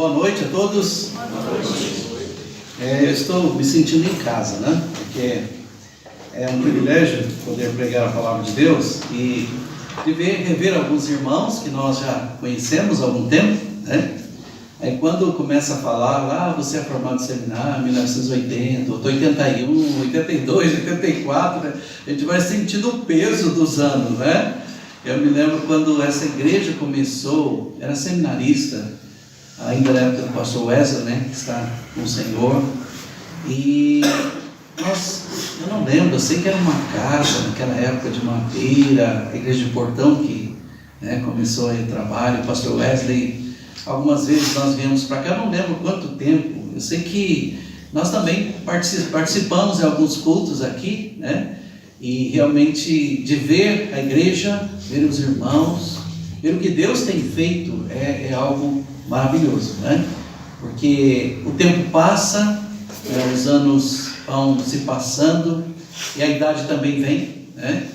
Boa noite a todos. Eu estou me sentindo em casa, né? Porque é um privilégio poder pregar a palavra de Deus e de rever alguns irmãos que nós já conhecemos há algum tempo, né? Aí quando começa a falar, você é formado em seminário, 1980, 81, 82, 84, né? A gente vai sentindo o peso dos anos, né? Eu me lembro quando essa igreja começou, era seminarista, ainda na época do pastor Wesley, né, que está com o Senhor, e eu não lembro, eu sei que era uma casa naquela época de madeira, a igreja de Portão que, né, começou aí o trabalho, o pastor Wesley, algumas vezes nós viemos para cá, eu não lembro quanto tempo, eu sei que nós também participamos de alguns cultos aqui, né, e realmente de ver a igreja, ver os irmãos, ver o que Deus tem feito é algo maravilhoso, né? Porque o tempo passa, os anos vão se passando e a idade também vem, né?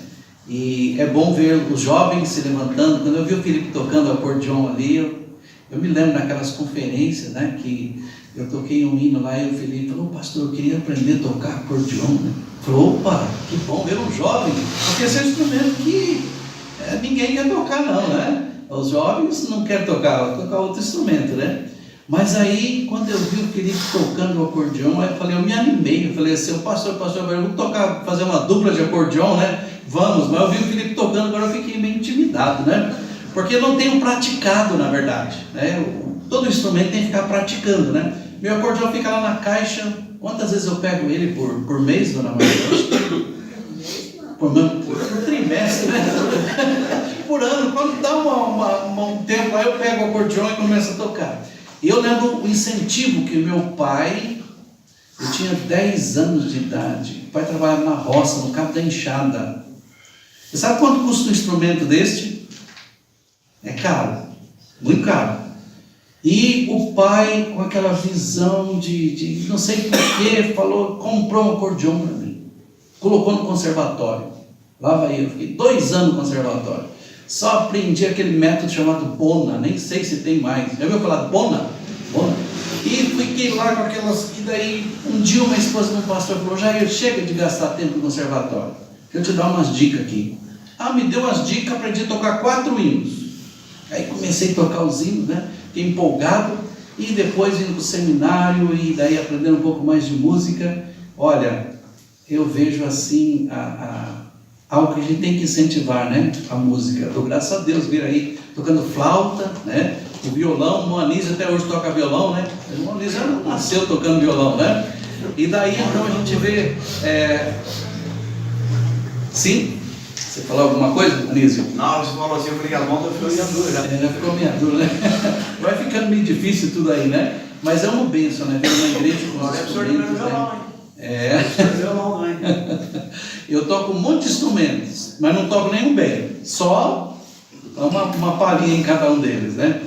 E é bom ver os jovens se levantando. Quando eu vi o Felipe tocando acordeon ali, eu me lembro naquelas conferências, né? Que eu toquei um hino lá e o Felipe falou: pastor, eu queria aprender a tocar acordeon, né? Falou: opa, que bom ver um jovem, porque esse é um instrumento que ninguém quer tocar não, né? Os jovens não querem tocar outro instrumento, né? Mas aí, quando eu vi o Felipe tocando o acordeon, eu me animei, eu falei assim: pastor, eu vou tocar, fazer uma dupla de acordeon, né? Vamos, mas eu vi o Felipe tocando, agora eu fiquei meio intimidado, né? Porque eu não tenho praticado, na verdade, né? Todo instrumento tem que ficar praticando, né? Meu acordeon fica lá na caixa. Quantas vezes eu pego ele por mês, dona Maria? Por trimestre, né? Por ano, quando dá um tempo, aí eu pego o acordeon e começo a tocar. E eu lembro o incentivo que meu pai, eu tinha 10 anos de idade, o pai trabalhava na roça, no Cabo da Enxada. Você sabe quanto custa um instrumento deste? É caro, muito caro. E o pai, com aquela visão de não sei porquê, comprou um acordeon para mim, colocou no conservatório. Lá vai eu, fiquei 2 anos no conservatório. Só aprendi aquele método chamado Bona, nem sei se tem mais. Já ouviu falar de Bona? E fiquei lá com aquelas. E daí, um dia uma esposa de um pastor falou: Jair, chega de gastar tempo no conservatório, eu te dar umas dicas aqui. Me deu umas dicas, aprendi a tocar 4 hinos. Aí comecei a tocar os hinos, né? Fiquei empolgado. E depois indo para o seminário, e daí aprendendo um pouco mais de música. Olha, eu vejo assim algo que a gente tem que incentivar, né? A música. Dou graças a Deus vir aí tocando flauta, né? O violão, o Moanise até hoje toca violão, né? O Moanise já nasceu tocando violão, né? E daí então a gente vê. Sim? Você falou alguma coisa, Anísio? Não, você falou assim, eu falei que a mão ficou meio dura já. Já ficou meio dura, né? Vai ficando meio difícil tudo aí, né? Mas é uma bênção, né? Ver uma igreja com os instrumentos, né? Eu toco um monte de instrumentos, mas não toco nenhum bem. Só uma palhinha em cada um deles, né?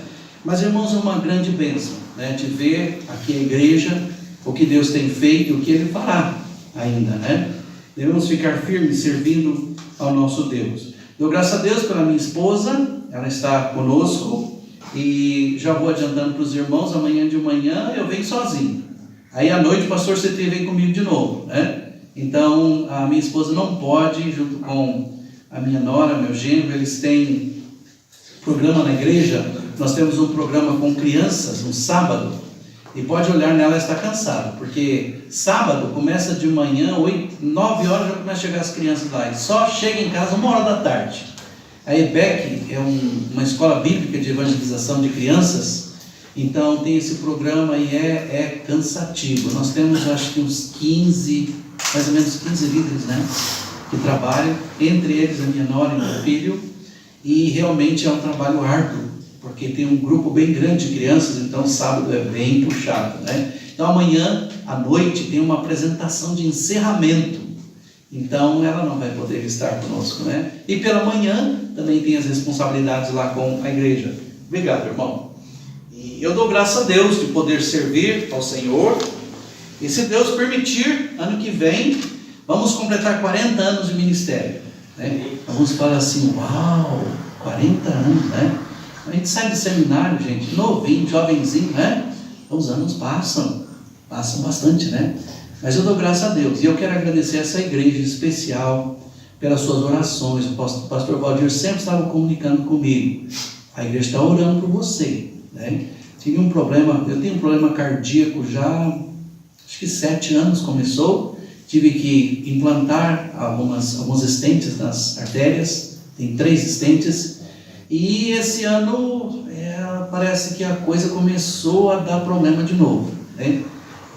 Mas, irmãos, é uma grande bênção, né? De ver aqui a igreja, o que Deus tem feito e o que Ele fará ainda, né? Devemos ficar firmes servindo ao nosso Deus. Dou graças a Deus pela minha esposa, ela está conosco, e já vou adiantando para os irmãos, amanhã de manhã eu venho sozinho. Aí à noite o pastor CT vem comigo de novo, né? Então a minha esposa não pode, junto com a minha nora, meu genro, eles têm programa na igreja. Nós temos um programa com crianças, no sábado, e pode olhar nela, ela está cansada, porque sábado começa de manhã, 9 horas já começa a chegar as crianças lá, e só chega em casa 1h da tarde. A EBEC é uma escola bíblica de evangelização de crianças, então tem esse programa e é cansativo. Nós temos acho que uns 15, mais ou menos 15 líderes, né, que trabalham, entre eles a minha nora e meu filho, e realmente é um trabalho árduo, porque tem um grupo bem grande de crianças, então sábado é bem puxado, né? Então amanhã à noite tem uma apresentação de encerramento, então ela não vai poder estar conosco, né? E pela manhã também tem as responsabilidades lá com a igreja. Obrigado, irmão. E eu dou graças a Deus de poder servir ao Senhor, e se Deus permitir, ano que vem vamos completar 40 anos de ministério, né? Vamos falar assim: uau, 40 anos, né? A gente sai do seminário, gente, novinho, jovenzinho, né? Os anos passam bastante, né? Mas eu dou graças a Deus. E eu quero agradecer essa igreja especial pelas suas orações. O pastor Valdir sempre estava comunicando comigo. A igreja está orando por você, né? Eu tenho um problema cardíaco já, acho que 7 anos começou. Tive que implantar algumas estentes nas artérias. Tem 3 estentes. E esse ano parece que a coisa começou a dar problema de novo, né?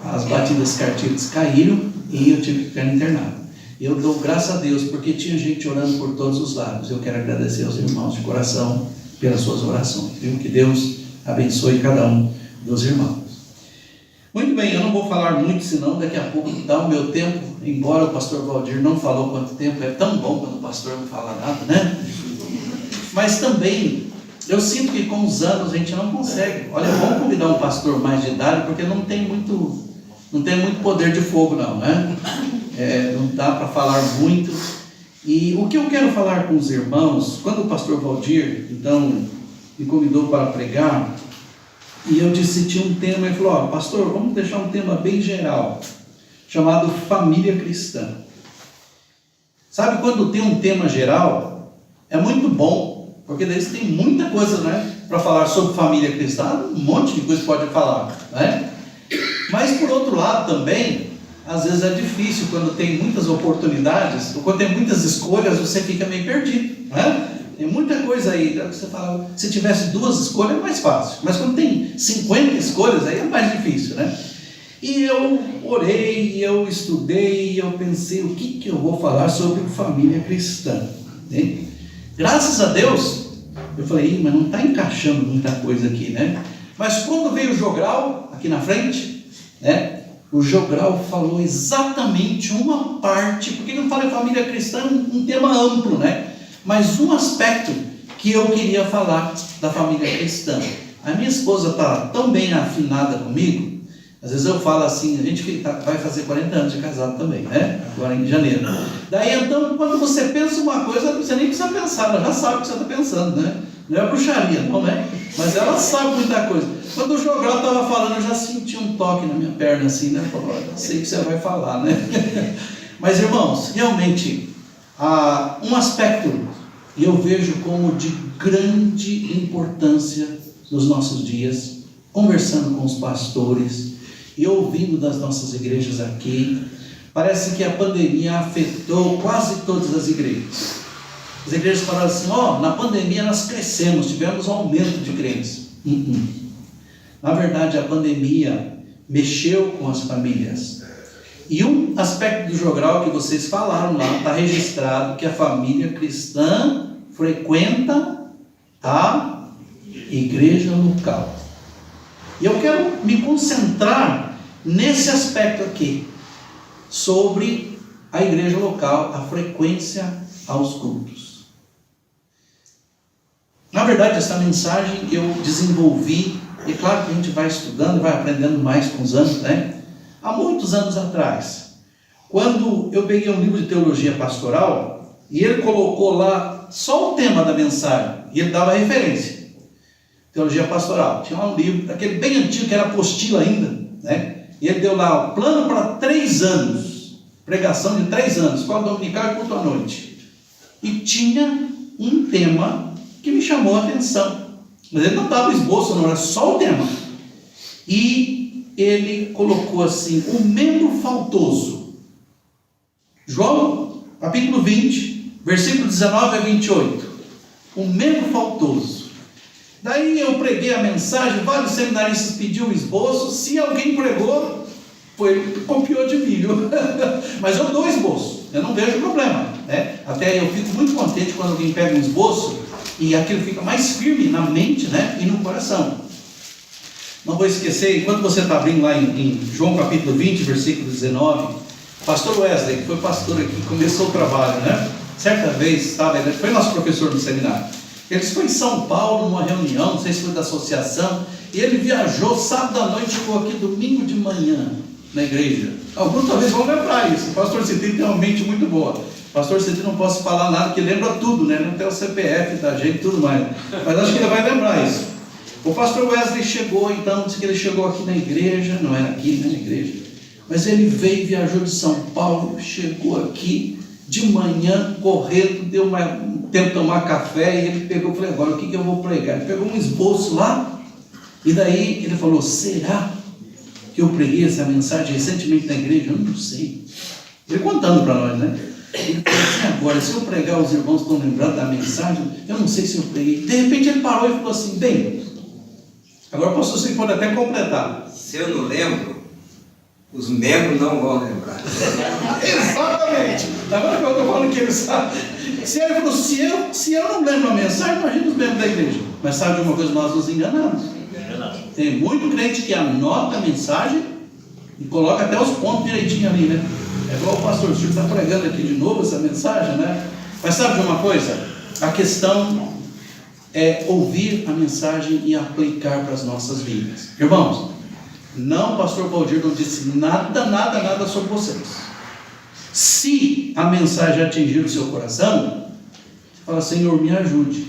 As batidas cardíacas caíram e eu tive que ficar internado. Eu dou graças a Deus porque tinha gente orando por todos os lados. Eu quero agradecer aos irmãos de coração pelas suas orações, viu? Que Deus abençoe cada um dos irmãos. Muito bem, eu não vou falar muito, senão daqui a pouco dá o meu tempo, embora o pastor Valdir não falou quanto tempo, é tão bom quando o pastor não fala nada, né? Mas também, eu sinto que com os anos a gente não consegue. Olha, vamos convidar um pastor mais de idade, porque não tem muito poder de fogo não, né? Não dá para falar muito. E o que eu quero falar com os irmãos, quando o pastor Valdir, então, me convidou para pregar, e eu disse, tinha um tema, ele falou, pastor, vamos deixar um tema bem geral, chamado família cristã. Sabe, quando tem um tema geral, é muito bom, porque daí você tem muita coisa, né, para falar sobre família cristã, um monte de coisa pode falar, né? Mas por outro lado também, às vezes é difícil, quando tem muitas oportunidades, ou quando tem muitas escolhas, você fica meio perdido, né? Tem muita coisa aí, você fala, se tivesse 2 escolhas é mais fácil, mas quando tem 50 escolhas, aí é mais difícil, né? E eu orei, eu estudei, eu pensei, o que eu vou falar sobre família cristã, né? Graças a Deus, eu falei, mas não está encaixando muita coisa aqui, né? Mas quando veio o Jogral, aqui na frente, né? O Jogral falou exatamente uma parte, porque não fala em família cristã, um tema amplo, né? Mas um aspecto que eu queria falar da família cristã. A minha esposa está tão bem afinada comigo, às vezes eu falo assim, a gente vai fazer 40 anos de casado também, né? Agora em janeiro. Daí então, quando você pensa uma coisa, você nem precisa pensar, ela já sabe o que você está pensando, né? Não é bruxaria, não é? Mas ela sabe muita coisa. Quando o Jogral estava falando, eu já senti um toque na minha perna assim, né? Falou, eu sei que você vai falar, né? Mas irmãos, realmente, um aspecto eu vejo como de grande importância nos nossos dias, conversando com os pastores e ouvindo das nossas igrejas aqui, parece que a pandemia afetou quase todas as igrejas. As igrejas falaram assim, na pandemia nós crescemos, tivemos um aumento de crentes. Na verdade, a pandemia mexeu com as famílias. E um aspecto do Jogral que vocês falaram lá, está registrado que a família cristã frequenta a igreja local. E eu quero me concentrar nesse aspecto aqui, sobre a igreja local, a frequência aos cultos. Na verdade, essa mensagem eu desenvolvi, e claro que a gente vai estudando, vai aprendendo mais com os anos, né? Há muitos anos atrás, quando eu peguei um livro de teologia pastoral, e ele colocou lá só o tema da mensagem, e ele dava referência. Teologia pastoral. Tinha um livro, aquele bem antigo, que era apostila ainda, né? E ele deu lá o plano para 3 anos, pregação de 3 anos, escola dominical e culto à noite. E tinha um tema que me chamou a atenção. Mas ele não dava esboço, não, era só o tema. E ele colocou assim, o membro faltoso. João, capítulo 20, versículo 19 a 28. O membro faltoso. Daí eu preguei a mensagem, vários seminaristas pediam um esboço, se alguém pregou, copiou de mim, viu? Mas eu dou esboço, eu não vejo problema, né? Até eu fico muito contente quando alguém pega um esboço e aquilo fica mais firme na mente, né? E no coração. Não vou esquecer, enquanto você está abrindo lá em João capítulo 20, versículo 19, pastor Wesley, que foi pastor aqui, começou o trabalho, né? Certa vez, ele foi nosso professor no seminário. Ele foi em São Paulo, numa reunião, não sei se foi da associação, e ele viajou sábado à noite, chegou aqui domingo de manhã, na igreja. Alguns talvez vão lembrar isso, o pastor Citrinho tem uma mente muito boa. Pastor Cedinho não posso falar nada, que lembra tudo, né? Não tem o CPF da gente e tudo mais. Mas acho que ele vai lembrar isso. O pastor Wesley chegou, então, disse que ele chegou aqui na igreja, não era aqui, né, na igreja, mas ele veio, viajou de São Paulo, chegou aqui de manhã, correndo, deu tempo de tomar café, e ele pegou, falei, agora o que eu vou pregar? Ele pegou um esboço lá, e daí ele falou, será que eu preguei essa mensagem recentemente na igreja? Eu não sei. Ele contando para nós, né? Ele falou assim, agora, se eu pregar, os irmãos estão lembrando da mensagem, eu não sei se eu preguei. De repente ele parou e falou assim, bem, agora pastor, você pode até completar. Se eu não lembro, os membros não vão lembrar. Exatamente. Agora que eu estou falando que ele sabe. Se ele falou, se eu não lembro a mensagem, imagina os membros da igreja. Mas sabe de uma coisa, nós nos enganamos. Tem muito crente que anota a mensagem e coloca até os pontos direitinho ali, né? É igual o pastor Silvio está pregando aqui de novo essa mensagem, né? Mas sabe de uma coisa? A questão é ouvir a mensagem e aplicar para as nossas vidas. Irmãos, não, pastor Valdir não disse nada sobre vocês. Se a mensagem atingir o seu coração, fala, Senhor, me ajude.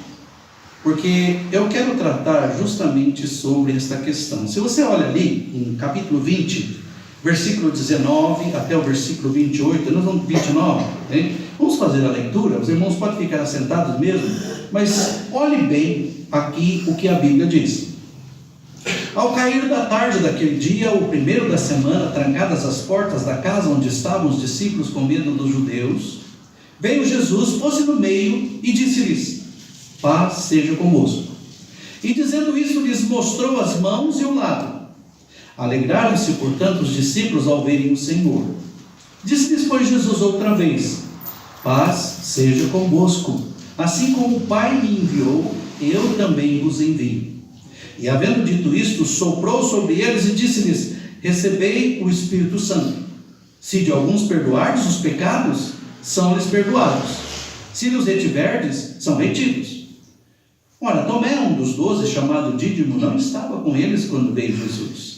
Porque eu quero tratar justamente sobre esta questão. Se você olha ali, em capítulo 20, versículo 19 até o versículo 28, nós vamos 29, hein? Vamos fazer a leitura, os irmãos podem ficar sentados mesmo, mas olhe bem aqui o que a Bíblia diz. Ao cair da tarde daquele dia, o primeiro da semana, trancadas as portas da casa onde estavam os discípulos com medo dos judeus, veio Jesus, pôs-se no meio e disse-lhes, paz seja convosco. E dizendo isso, lhes mostrou as mãos e o lado. Alegraram-se, portanto, os discípulos ao verem o Senhor. Disse-lhes, pois, Jesus outra vez, paz seja convosco. Assim como o Pai me enviou, eu também vos envio. E havendo dito isto, soprou sobre eles e disse-lhes, recebei o Espírito Santo. Se de alguns perdoardes os pecados, são-lhes perdoados. Se lhes retiverdes, são retidos. Ora, Tomé, um dos 12, chamado Dídimo, não estava com eles quando veio Jesus.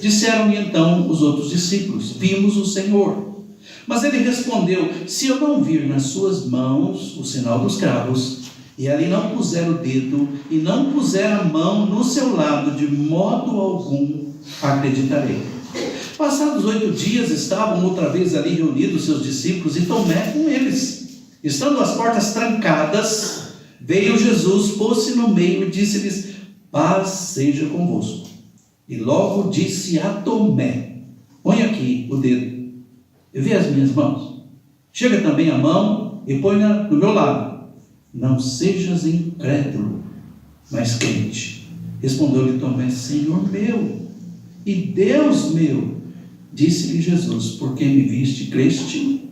Disseram-lhe então os outros discípulos, vimos o Senhor. Mas ele respondeu, se eu não vir nas suas mãos o sinal dos cravos, e ali não puser o dedo, e não puser a mão no seu lado, de modo algum acreditarei. Passados 8 dias, estavam outra vez ali reunidos seus discípulos, e Tomé com eles. Estando as portas trancadas, veio Jesus, pôs-se no meio e disse-lhes, paz seja convosco. E logo disse a Tomé, põe aqui o dedo, e vê as minhas mãos. Chega também a mão e põe-na do meu lado. Não sejas incrédulo, mas crente. Respondeu-lhe Tomé, Senhor meu e Deus meu. Disse-lhe Jesus, porque me viste, creste?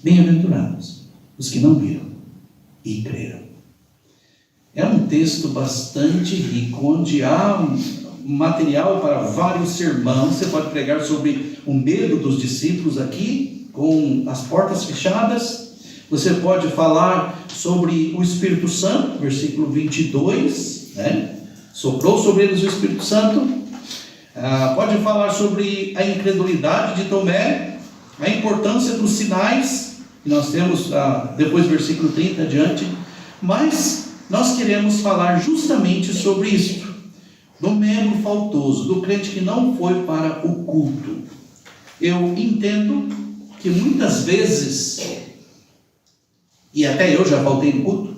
Bem-aventurados os que não viram e creram. É um texto bastante rico, onde há um material para vários sermões. Você pode pregar sobre o medo dos discípulos aqui, com as portas fechadas. Você pode falar sobre o Espírito Santo, versículo 22, né? Soprou sobre eles o Espírito Santo. Pode falar sobre a incredulidade de Tomé, a importância dos sinais, que nós temos depois do versículo 30 adiante. Mas nós queremos falar justamente sobre isso, do membro faltoso, do crente que não foi para o culto. Eu entendo que muitas vezes, e até eu já faltei no culto,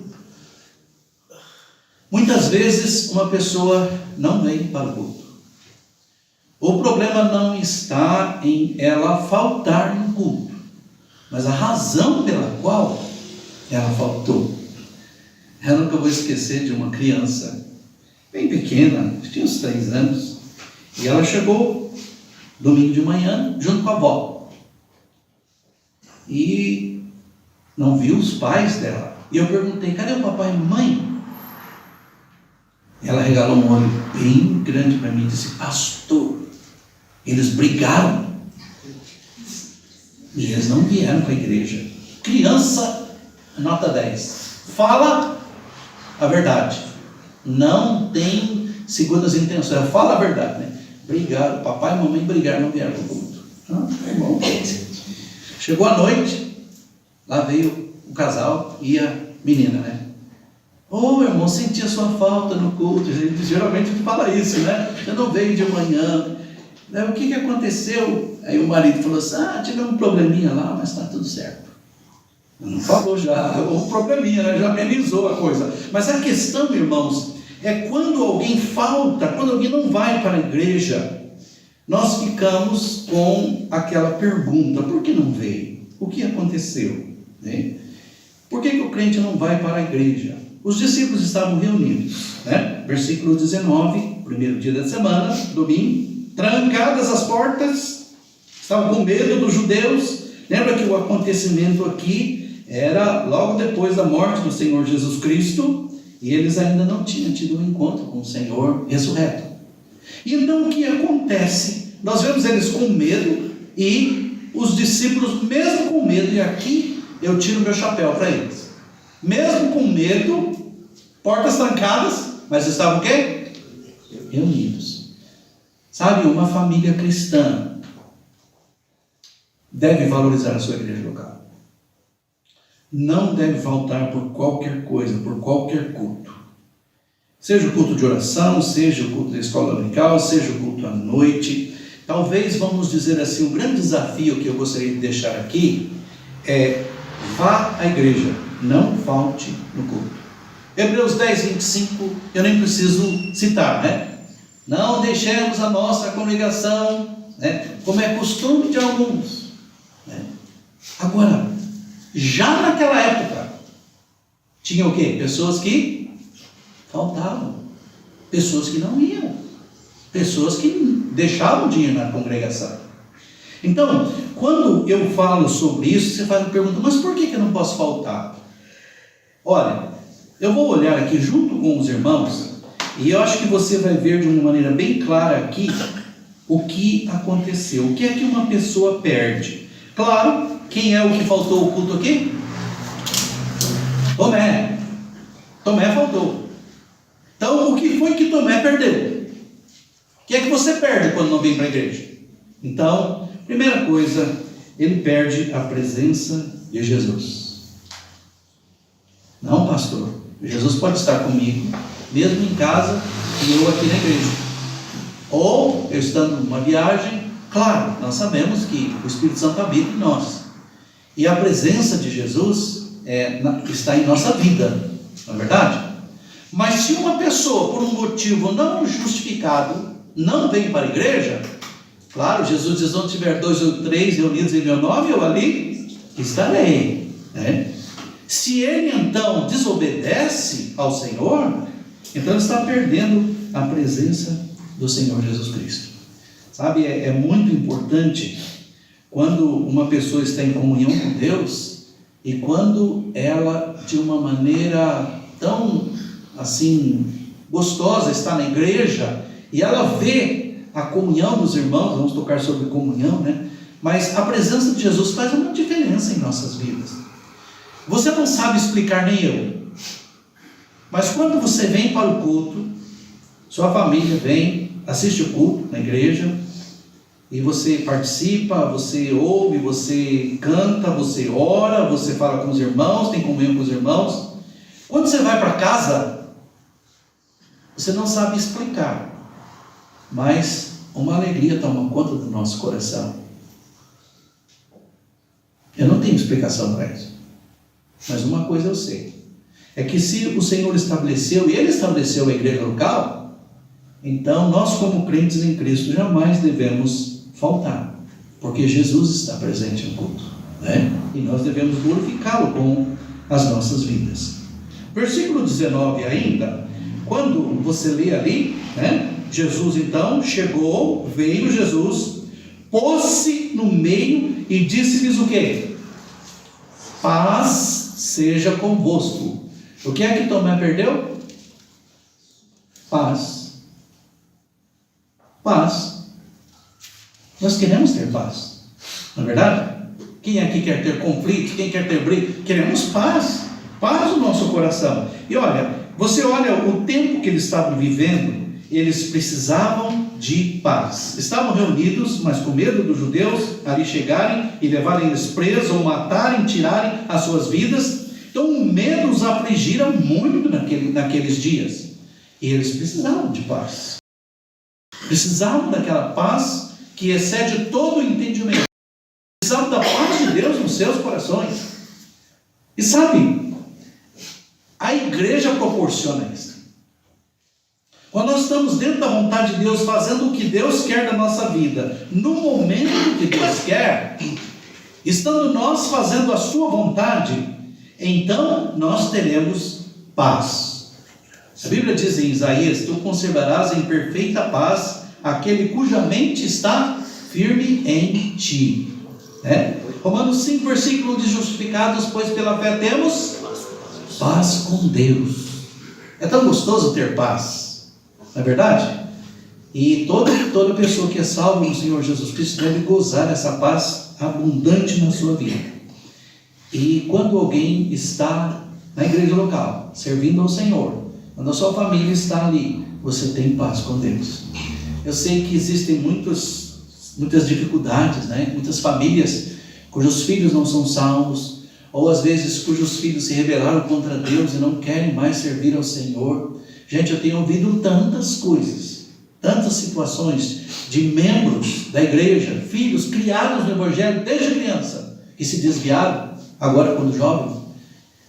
muitas vezes uma pessoa não vem para o culto. O problema não está em ela faltar no culto, mas a razão pela qual ela faltou. Eu nunca vou esquecer de uma criança bem pequena, tinha uns 3 anos, e ela chegou domingo de manhã junto com a avó. E não viu os pais dela. E eu perguntei, cadê o papai e mamãe? Ela regalou um olho bem grande para mim e disse, pastor, eles brigaram. E eles não vieram para a igreja. Criança, nota 10. Fala a verdade. Não tem segundas intenções. Fala a verdade, né? Brigaram, papai e mamãe brigaram, não vieram para o culto. Tá bom. Chegou a noite, Lá veio o casal e a menina, né? Ô, irmão, senti a sua falta no culto. Geralmente a gente fala isso, né? Eu não veio de manhã. O que aconteceu? Aí o marido falou assim, tive um probleminha lá, mas está tudo certo. Não falou já, um probleminha, né? Já amenizou a coisa. Mas a questão, irmãos, é quando alguém falta, quando alguém não vai para a igreja, nós ficamos com aquela pergunta, por que não veio? O que aconteceu? Né? Por que o crente não vai para a igreja? Os discípulos estavam reunidos, né? Versículo 19, primeiro dia da semana, domingo, trancadas as portas, estavam com medo dos judeus. Lembra que o acontecimento aqui era logo depois da morte do Senhor Jesus Cristo, e eles ainda não tinham tido um encontro com o Senhor ressurreto. E então o que acontece? Nós vemos eles com medo, e os discípulos mesmo com medo, e aqui eu tiro meu chapéu para eles. Mesmo com medo, portas trancadas, mas estavam o quê? Reunidos. Sabe, uma família cristã deve valorizar a sua igreja local. Não deve faltar por qualquer coisa, por qualquer culto. Seja o culto de oração, seja o culto da escola dominical, seja o culto à noite. Talvez, vamos dizer assim, o grande desafio que eu gostaria de deixar aqui é: vá à igreja, não falte no culto. Hebreus 10, 25, eu nem preciso citar, né? Não deixemos a nossa congregação, né, como é costume de alguns, né? Agora, já naquela época, tinha o quê? Pessoas que faltavam, pessoas que não iam, pessoas que deixavam de ir na congregação. Então, quando eu falo sobre isso, você faz uma pergunta, mas por que eu não posso faltar? Olha, eu vou olhar aqui junto com os irmãos, e eu acho que você vai ver de uma maneira bem clara aqui o que aconteceu, o que é que uma pessoa perde. Claro, quem é o que faltou o culto aqui? Tomé. Tomé faltou. Então, o que foi que Tomé perdeu? O que é que você perde quando não vem para a igreja? Então, primeira coisa, ele perde a presença de Jesus. Não, pastor, Jesus pode estar comigo, mesmo em casa, e eu aqui na igreja. Ou, eu estando numa viagem, claro, nós sabemos que o Espírito Santo habita em nós. E a presença de Jesus está em nossa vida, não é verdade? Mas se uma pessoa, por um motivo não justificado, não vem para a igreja, claro, Jesus diz, onde tiver 2 ou 3 reunidos em meu nome, eu ali estarei, né? Se ele então desobedece ao Senhor, então ele está perdendo a presença do Senhor Jesus Cristo. Sabe, é muito importante quando uma pessoa está em comunhão com Deus, e quando ela, de uma maneira tão assim gostosa, está na igreja, e ela vê a comunhão dos irmãos. Vamos tocar sobre comunhão, né? Mas a presença de Jesus faz uma diferença em nossas vidas. Você não sabe explicar, nem eu, mas quando você vem para o culto, sua família vem, assiste o culto na igreja, e você participa, você ouve, você canta, você ora, você fala com os irmãos, tem comunhão com os irmãos. Quando você vai para casa, você não sabe explicar, mas uma alegria toma conta do nosso coração. Eu não tenho explicação para isso, mas uma coisa eu sei, é que se o Senhor estabeleceu, e Ele estabeleceu a igreja local, então nós como crentes em Cristo jamais devemos faltar, porque Jesus está presente no culto, né? E nós devemos glorificá-lo com as nossas vidas. Versículo 19 ainda, quando você lê ali, né? Jesus então chegou, veio Jesus, pôs-se no meio e disse-lhes o quê? Paz seja convosco. O que é que Tomé perdeu? Paz. Paz. Nós queremos ter paz, não é verdade? Quem aqui quer ter conflito? Quem quer ter briga? Queremos paz. Paz no nosso coração. E olha, você olha o tempo que eles estavam vivendo, eles precisavam de paz. Estavam reunidos, mas com medo dos judeus ali chegarem e levarem eles presos, ou matarem, tirarem as suas vidas. Então o medo os afligira muito naqueles dias. E eles precisavam de paz. Precisavam daquela paz que excede todo o entendimento. Precisavam da paz de Deus nos seus corações. E sabe, a igreja proporciona isso. Quando nós estamos dentro da vontade de Deus, fazendo o que Deus quer da nossa vida, no momento que Deus quer, estando nós fazendo a sua vontade, então nós teremos paz. A Bíblia diz em Isaías: tu conservarás em perfeita paz aquele cuja mente está firme em ti. Romanos 5, versículo de justificados, pois pela fé temos paz com Deus. É tão gostoso ter paz, não é verdade? E toda pessoa que é salva no Senhor Jesus Cristo deve gozar essa paz abundante na sua vida. E quando alguém está na igreja local, servindo ao Senhor, quando a sua família está ali, você tem paz com Deus. Eu sei que existem muitas dificuldades, muitas famílias cujos filhos não são salvos, ou às vezes cujos filhos se rebelaram contra Deus e não querem mais servir ao Senhor. Gente, eu tenho ouvido tantas coisas, tantas situações de membros da igreja, filhos criados no Evangelho desde criança, que se desviaram, agora quando jovens.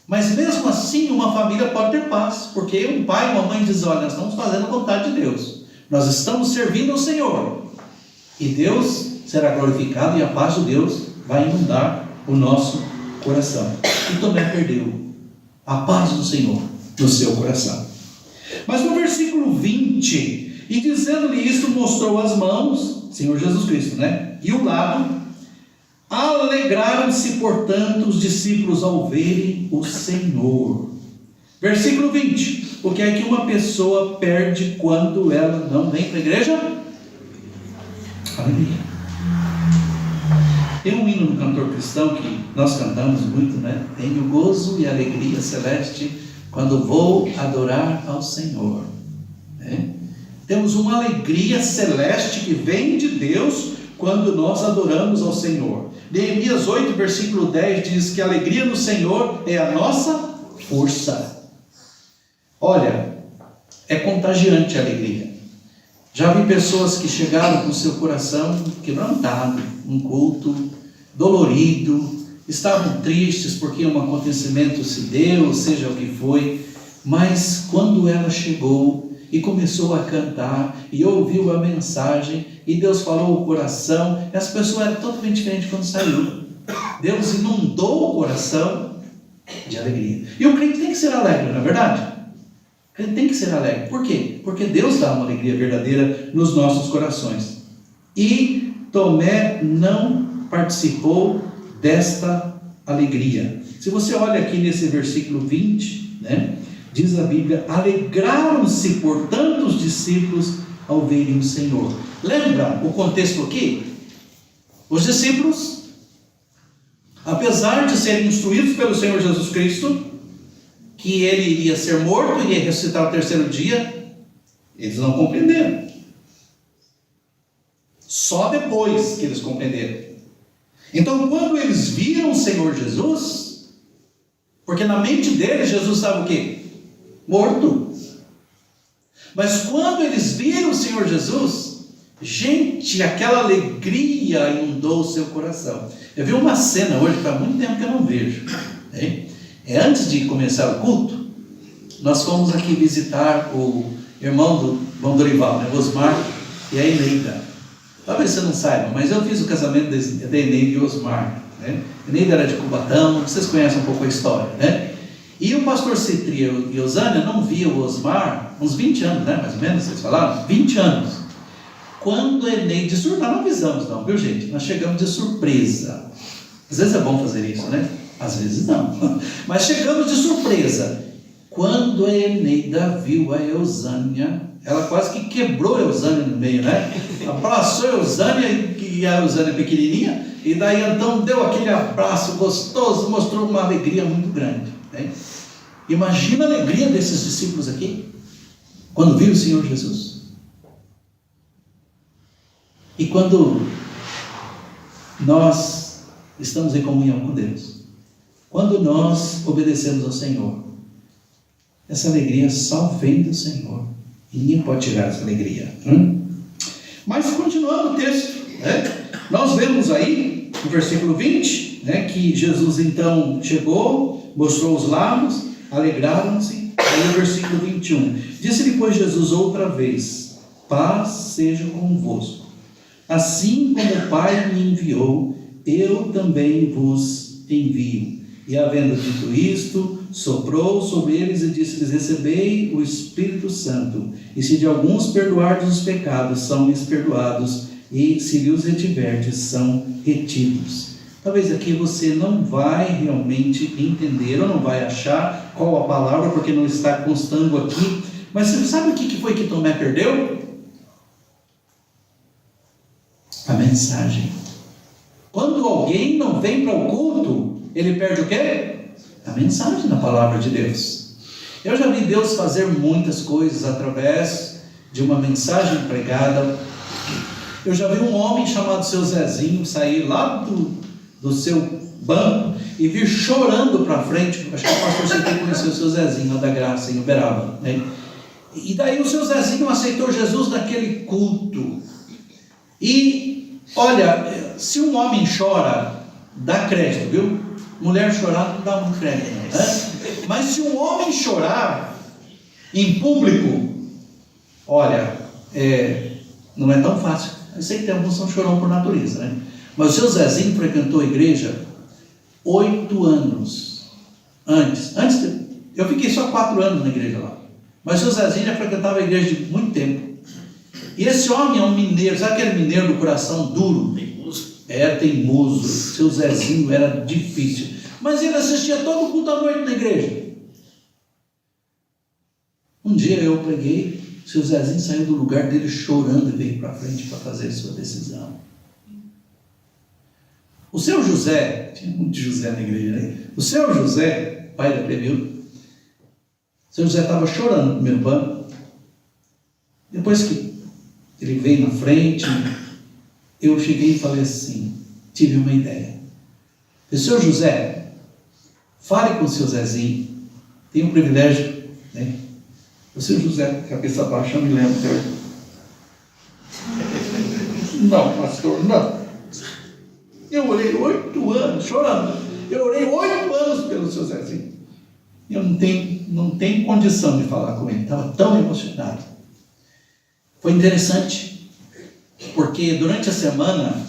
Mas mesmo assim, uma família pode ter paz, porque um pai e uma mãe dizem: olha, nós estamos fazendo a vontade de Deus, nós estamos servindo ao Senhor, e Deus será glorificado, e a paz de Deus vai inundar o nosso coração. E Tomé perdeu a paz do Senhor no seu coração. Mas no versículo 20, e dizendo-lhe isto, mostrou as mãos, Senhor Jesus Cristo, e o lado. Alegraram-se, portanto, os discípulos ao verem o Senhor. Versículo 20. O que é que uma pessoa perde quando ela não vem para a igreja? Alegria. Tem um hino no cantor cristão que nós cantamos muito, Tenho gozo e alegria celeste quando vou adorar ao Senhor. Temos uma alegria celeste que vem de Deus quando nós adoramos ao Senhor. Neemias 8, versículo 10 diz que a alegria no Senhor é a nossa força. Olha, é contagiante a alegria. Já vi pessoas que chegaram com seu coração quebrantado, um culto dolorido, estavam tristes porque um acontecimento se deu, seja o que foi, mas quando ela chegou e começou a cantar e ouviu a mensagem e Deus falou o coração, essa pessoa era totalmente diferente quando saiu. Deus inundou o coração de alegria. E o crente tem que ser alegre, não é verdade? O crente tem que ser alegre. Por quê? Porque Deus dá uma alegria verdadeira nos nossos corações. E Tomé não participou desta alegria. Se você olha aqui nesse versículo 20, diz a Bíblia: alegraram-se, portanto, os discípulos ao verem o Senhor. Lembra o contexto aqui? Os discípulos, apesar de serem instruídos pelo Senhor Jesus Cristo, que ele iria ser morto e ia ressuscitar ao terceiro dia, eles não compreenderam. Só depois que eles compreenderam. Então, quando eles viram o Senhor Jesus, porque na mente deles Jesus estava o quê? Morto. Mas quando eles viram o Senhor Jesus, gente, aquela alegria inundou o seu coração. Eu vi uma cena hoje, faz muito tempo que eu não vejo. Antes de começar o culto, nós fomos aqui visitar o irmão do Bom Dorival, Osmar e a Eneida. Talvez você não saiba, mas eu fiz o casamento da Eneida e Osmar. Eneida era de Cubatão, vocês conhecem um pouco a história, E o pastor Citria e Osânia não viam o Osmar uns 20 anos, mais ou menos, vocês falaram? 20 anos. Quando a Eneida, nós não avisamos não, viu gente? Nós chegamos de surpresa. Às vezes é bom fazer isso, Às vezes não. Mas chegamos de surpresa. Quando a Eneida viu a Eusânia, ela quase que quebrou a Eusânia no meio, Abraçou a Eusânia, e a Eusânia pequenininha, e daí então deu aquele abraço gostoso, mostrou uma alegria muito grande. Imagina a alegria desses discípulos aqui, quando viram o Senhor Jesus. E quando nós estamos em comunhão com Deus, quando nós obedecemos ao Senhor, essa alegria só vem do Senhor. E ninguém pode tirar essa alegria. Mas continuando o texto, nós vemos aí, no versículo 20, que Jesus então chegou, mostrou os lábios, alegraram-se. Aí no versículo 21, disse-lhe, pois, Jesus outra vez, paz seja convosco. Assim como o Pai me enviou, eu também vos envio. E havendo dito isto, soprou sobre eles e disse-lhes, recebei o Espírito Santo. E se de alguns perdoardes os pecados, são-lhes perdoados, e se lhes retiverdes, são retidos. Talvez aqui você não vai realmente entender, ou não vai achar qual a palavra, porque não está constando aqui. Mas você sabe o que foi que Tomé perdeu? A mensagem. Quando alguém não vem para o culto, ele perde o quê? A mensagem da palavra de Deus. Eu já vi Deus fazer muitas coisas através de uma mensagem pregada. Eu já vi um homem chamado seu Zezinho sair lá do seu banco e vir chorando para frente. Acho que o pastor sempre conheceu o seu Zezinho lá da Graça, em Uberaba, E daí o seu Zezinho aceitou Jesus naquele culto. E olha, se um homem chora, dá crédito, viu? Mulher chorar não dá muito crédito, Mas se um homem chorar em público, olha, não é tão fácil. Eu sei que tem alguns que são chorão por natureza, Mas o seu Zezinho frequentou a igreja 8 anos antes. Eu fiquei só 4 anos na igreja lá. Mas o seu Zezinho já frequentava a igreja de muito tempo. E esse homem é um mineiro, sabe aquele mineiro do coração duro? Era teimoso, seu Zezinho era difícil. Mas ele assistia todo o culto à noite na igreja. Um dia eu preguei, seu Zezinho saiu do lugar dele chorando e veio para frente para fazer sua decisão. O seu José, tinha muito José na igreja, O seu José, pai da Clemilda, o seu José estava chorando no primeiro banco. Depois que ele veio na frente, eu cheguei e falei assim, tive uma ideia. O seu José, fale com o seu Zezinho, tem um privilégio, O seu José, cabeça baixa, eu me lembro dele. Não, pastor, não. Eu orei 8 anos, chorando. Eu orei 8 anos pelo seu Zezinho. Eu não tenho condição de falar com ele, estava tão emocionado. Foi interessante, porque durante a semana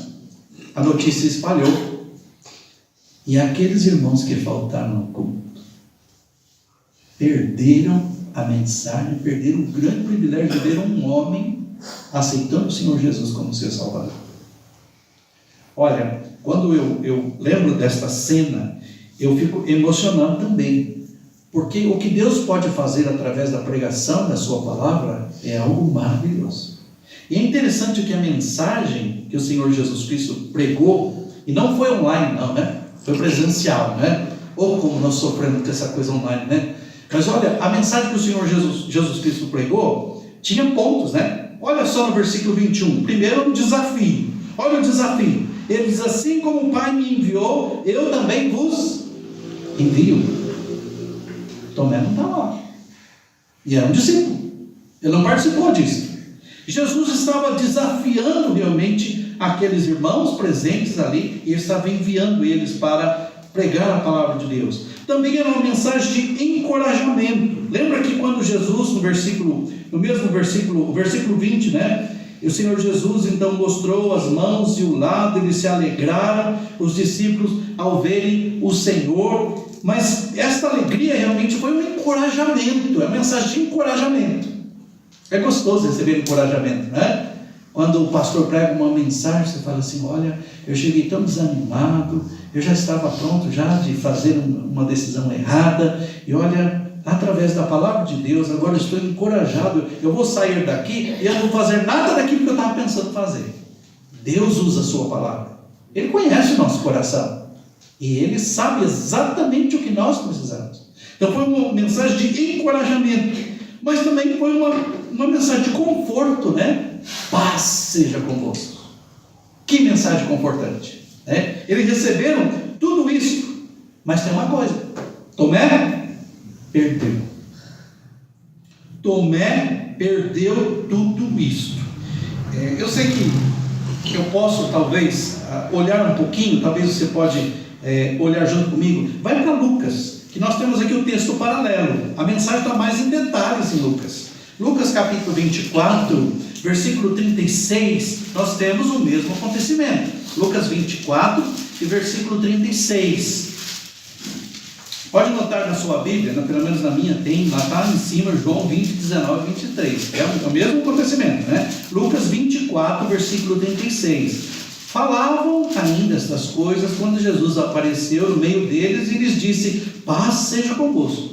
a notícia espalhou. E aqueles irmãos que faltaram no culto perderam a mensagem, perderam o grande privilégio de ver um homem aceitando o Senhor Jesus como seu Salvador. Olha, quando eu lembro desta cena, eu fico emocionado também, porque o que Deus pode fazer através da pregação da sua palavra é algo maravilhoso. E é interessante que a mensagem que o Senhor Jesus Cristo pregou, e não foi online não, Foi presencial, Ou como nós sofremos com essa coisa online, Mas olha, a mensagem que o Senhor Jesus Cristo pregou tinha pontos, Olha só no versículo 21. Primeiro, um desafio. Olha o desafio. Ele diz, assim como o Pai me enviou, eu também vos envio. Tomé não está lá. E era um discípulo. Ele não participou disso. Jesus estava desafiando realmente aqueles irmãos presentes ali, e estava enviando eles para pregar a palavra de Deus. Também era uma mensagem de encorajamento. Lembra que quando Jesus, no mesmo versículo, o versículo 20, E o Senhor Jesus então mostrou as mãos e o lado, eles se alegraram, os discípulos, ao verem o Senhor. Mas esta alegria realmente foi um encorajamento, é uma mensagem de encorajamento. É gostoso receber encorajamento, Quando o pastor prega uma mensagem, você fala assim, olha, eu cheguei tão desanimado, eu já estava pronto já de fazer uma decisão errada, e olha, através da palavra de Deus, agora eu estou encorajado, eu vou sair daqui e eu não vou fazer nada daquilo que eu estava pensando fazer. Deus usa a sua palavra, Ele conhece o nosso coração, e Ele sabe exatamente o que nós precisamos. Então foi uma mensagem de encorajamento, mas também foi uma mensagem de conforto, Paz seja convosco. Que mensagem confortante, né? Eles receberam tudo isso, mas tem uma coisa: Tomé perdeu. Tomé perdeu tudo isso. Eu sei que eu posso talvez olhar um pouquinho, talvez você pode olhar junto comigo. Vai para Lucas, que nós temos aqui o texto paralelo. A mensagem está mais em detalhes em Lucas. Lucas capítulo 24, versículo 36, nós temos o mesmo acontecimento. Lucas 24 e versículo 36. Pode notar na sua Bíblia, pelo menos na minha tem, lá está em cima, João 20, 19 e 23. É o mesmo acontecimento, né? Lucas 24, versículo 36. Falavam ainda estas coisas quando Jesus apareceu no meio deles e lhes disse: paz seja convosco.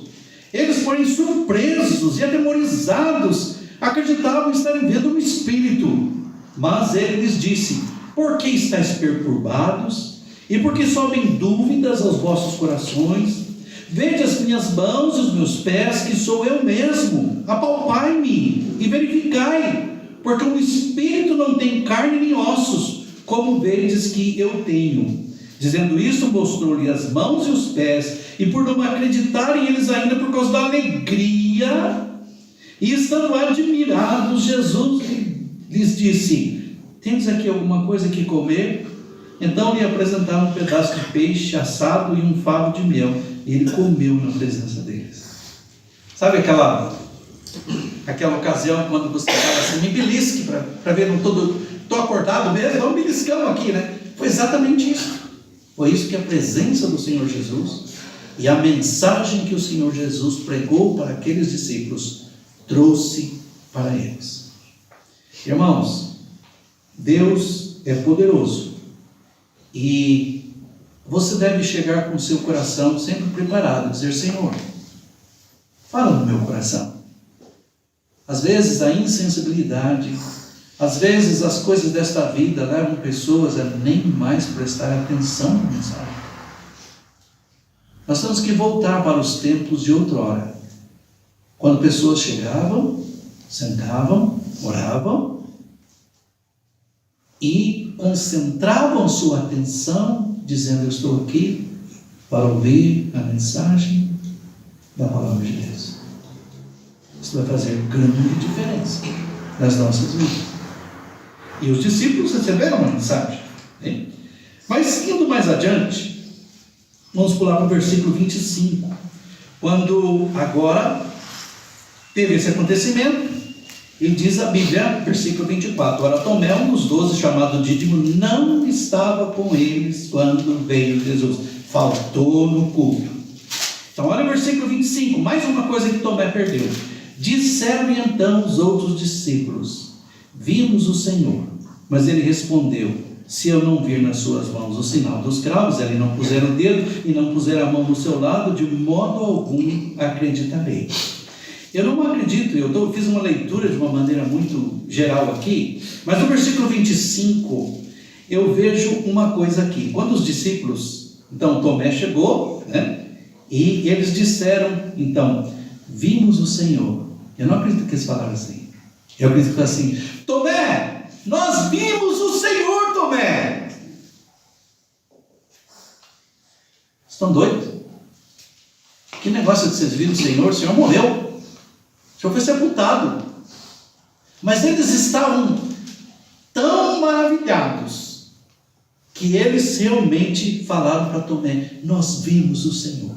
Eles, porém, surpresos e atemorizados, acreditavam estarem vendo um espírito. Mas ele lhes disse: por que estáis perturbados? E por que sobem dúvidas aos vossos corações? Vede as minhas mãos e os meus pés, que sou eu mesmo. Apalpai-me e verificai, porque um espírito não tem carne nem ossos, como vedes que eu tenho. Dizendo isso, mostrou-lhe as mãos e os pés, e por não acreditarem eles ainda por causa da alegria, e estando admirados, Jesus lhes disse: tendes aqui alguma coisa que comer? Então lhe apresentaram um pedaço de peixe assado e um favo de mel, e ele comeu na presença deles. Sabe aquela ocasião quando você fala assim: me belisque para ver, não estou acordado mesmo, vamos beliscamos aqui, né? Foi exatamente isso. Foi isso que a presença do Senhor Jesus e a mensagem que o Senhor Jesus pregou para aqueles discípulos trouxe para eles. Irmãos, Deus é poderoso e você deve chegar com o seu coração sempre preparado, dizer: Senhor, fala no meu coração. Às vezes a insensibilidade, às vezes as coisas desta vida levam pessoas a nem mais prestar atenção na mensagem. Nós temos que voltar para os tempos de outrora, quando pessoas chegavam, sentavam, oravam e concentravam sua atenção, dizendo: eu estou aqui para ouvir a mensagem da palavra de Deus. Isso vai fazer grande diferença nas nossas vidas. E os discípulos receberam a mensagem, hein? Mas indo mais adiante, vamos pular para o versículo 25, quando agora teve esse acontecimento, e diz a Bíblia, versículo 24: ora, Tomé, um dos 12, chamado Dídimo, não estava com eles quando veio Jesus, faltou no culto. Então olha o versículo 25, mais uma coisa que Tomé perdeu. Disseram-lhe então os outros discípulos: vimos o Senhor. Mas ele respondeu: se eu não vir nas suas mãos o sinal dos cravos, ele não puser o dedo e não puser a mão no seu lado, de modo algum acreditarei. Eu não acredito, fiz uma leitura de uma maneira muito geral aqui, mas no versículo 25 eu vejo uma coisa aqui. Quando os discípulos, então Tomé chegou, né? E eles disseram, então, vimos o Senhor. Eu não acredito que eles falaram assim. Eu acredito que assim: Tomé, nós vimos o Senhor, Tomé. Estão doidos? Que negócio de vocês viram o Senhor? O Senhor morreu. O Senhor foi sepultado. Mas eles estavam tão maravilhados que eles realmente falaram para Tomé: nós vimos o Senhor.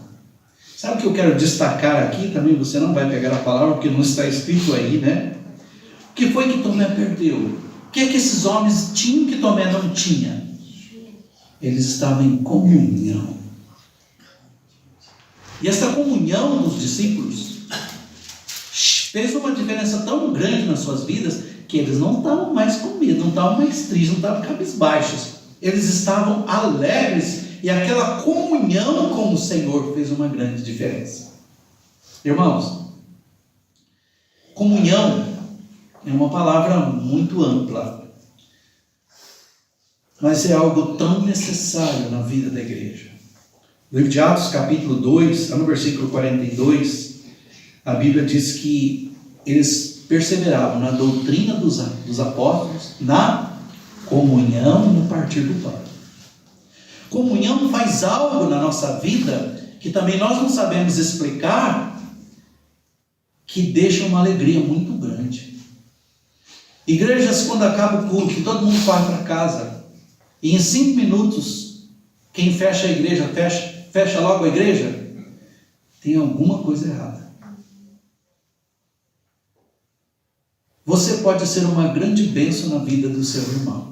Sabe o que eu quero destacar aqui? Também você não vai pegar a palavra porque não está escrito aí, né? O que foi que Tomé perdeu? O que é que esses homens tinham que Tomé não tinha? Eles estavam em comunhão. E essa comunhão dos discípulos fez uma diferença tão grande nas suas vidas que eles não estavam mais com medo, não estavam mais tristes, não estavam cabisbaixos. Eles estavam alegres e aquela comunhão com o Senhor fez uma grande diferença. Irmãos, comunhão é uma palavra muito ampla, mas é algo tão necessário na vida da igreja. No livro de Atos, capítulo 2, no versículo 42, a Bíblia diz que eles perseveravam na doutrina dos apóstolos, na Comunhão no partir do pão. Comunhão faz algo na nossa vida que também nós não sabemos explicar, que deixa uma alegria muito grande. Igrejas, quando acaba o culto, que todo mundo vai para casa, e em 5 minutos, quem fecha a igreja, fecha logo a igreja, tem alguma coisa errada. Você pode ser uma grande bênção na vida do seu irmão.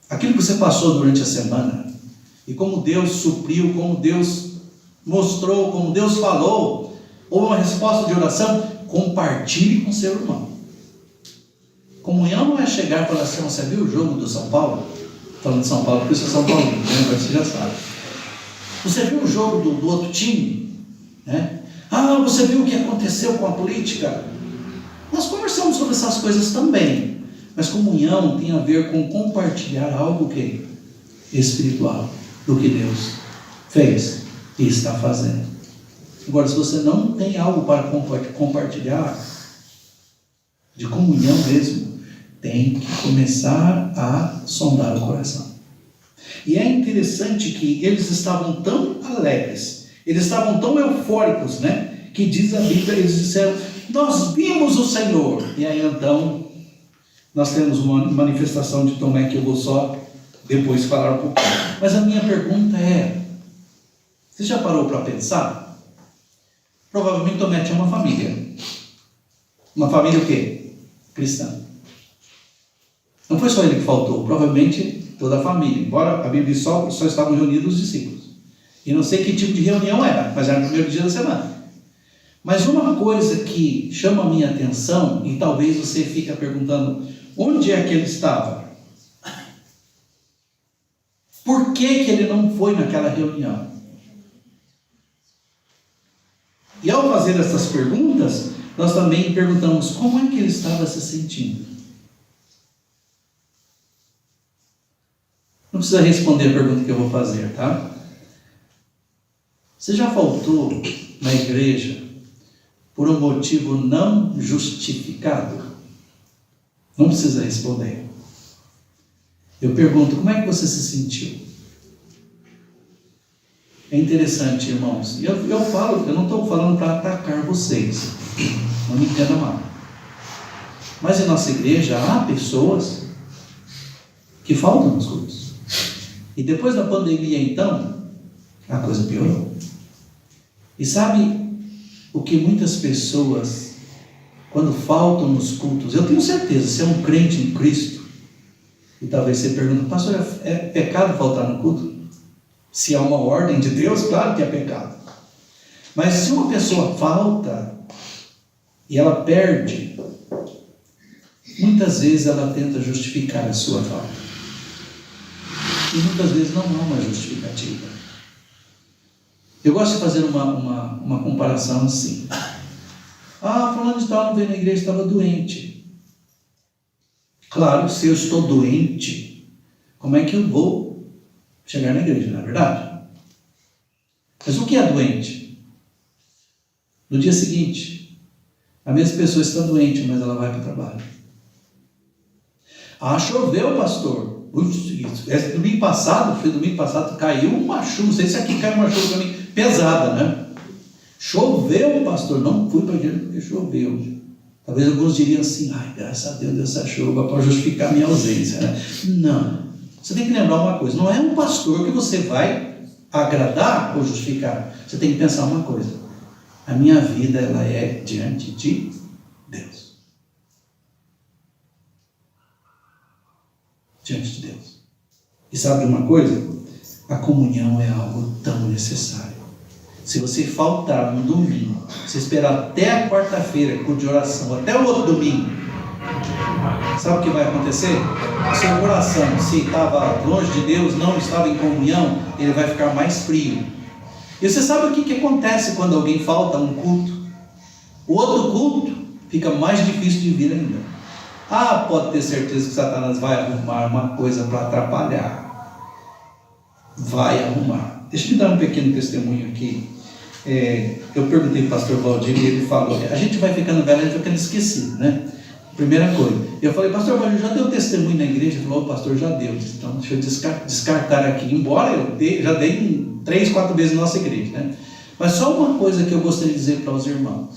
Aquilo que você passou durante a semana, e como Deus supriu, como Deus mostrou, como Deus falou, ou uma resposta de oração, compartilhe com seu irmão. Comunhão não é chegar e falar assim: você viu o jogo do São Paulo? Falando de São Paulo, porque eu sou São Paulino, né? Mas você já sabe. Você viu o jogo do outro time? Né? Ah, você viu o que aconteceu com a política? Nós conversamos sobre essas coisas também. Mas comunhão tem a ver com compartilhar algo que espiritual, do que Deus fez e está fazendo. Agora, se você não tem algo para compartilhar, de comunhão mesmo, tem que começar a sondar o coração. E é interessante que eles estavam tão alegres, eles estavam tão eufóricos, né? Que diz a Bíblia, eles disseram: nós vimos o Senhor. E aí então, nós temos uma manifestação de Tomé que eu vou só depois falar um pouquinho. Mas a minha pergunta é: você já parou para pensar? Provavelmente Tomé tinha uma família. Uma família o quê? Cristã. Não foi só ele que faltou, provavelmente toda a família. Embora a Bíblia só estavam reunidos os discípulos. E não sei que tipo de reunião era, mas era no primeiro dia da semana. Mas uma coisa que chama a minha atenção, e talvez você fique perguntando: onde é que ele estava? Por que ele não foi naquela reunião? E ao fazer essas perguntas, nós também perguntamos: como é que ele estava se sentindo? Não precisa responder a pergunta que eu vou fazer, tá? Você já faltou na igreja por um motivo não justificado? Não precisa responder. Eu pergunto: como é que você se sentiu? É interessante, irmãos. Eu não estou falando para atacar vocês. Não me entenda mal. Mas em nossa igreja há pessoas que faltam nos cultos. E depois da pandemia, então, a coisa piorou. E sabe o que muitas pessoas, quando faltam nos cultos, eu tenho certeza, se é um crente em Cristo, e talvez você pergunte: pastor, é pecado faltar no culto? Se há uma ordem de Deus, claro que é pecado. Mas se uma pessoa falta e ela perde, muitas vezes ela tenta justificar a sua falta. E muitas vezes não há uma justificativa. Eu gosto de fazer uma comparação assim. Ah, fulano de tal não veio na igreja, estava doente. Claro, se eu estou doente, como é que eu vou chegar na igreja, não é verdade? Mas o que é doente? No dia seguinte, a mesma pessoa está doente, mas ela vai para o trabalho. Ah, choveu, pastor. Domingo passado caiu uma chuva. Não sei se aqui caiu uma chuva para mim pesada, né? Choveu, pastor. Não fui para a igreja porque choveu. Talvez alguns diriam assim: ai, graças a Deus essa chuva para justificar a minha ausência, né? Não. Você tem que lembrar uma coisa: não é um pastor que você vai agradar ou justificar. Você tem que pensar uma coisa: a minha vida, ela é diante de Deus. Diante de Deus. E sabe uma coisa? A comunhão é algo tão necessário. Se você faltar no domingo, se esperar até a quarta-feira, culto de oração, até o outro domingo, sabe o que vai acontecer? O seu coração, se estava longe de Deus, não estava em comunhão, ele vai ficar mais frio. E você sabe o que acontece quando alguém falta a um culto? O outro culto fica mais difícil de vir ainda. Ah, pode ter certeza que Satanás vai arrumar uma coisa para atrapalhar. Vai arrumar. Deixa eu me dar um pequeno testemunho aqui. Eu perguntei para o pastor Valdir e ele falou: a gente vai ficando velho, a gente vai ficando esquecido, né? Primeira coisa. Eu falei, pastor, mas já deu testemunho na igreja? Ele falou, pastor, já deu. Então, deixa eu descartar aqui. Embora eu já dei 3, 4 vezes na nossa igreja, né? Mas só uma coisa que eu gostaria de dizer para os irmãos.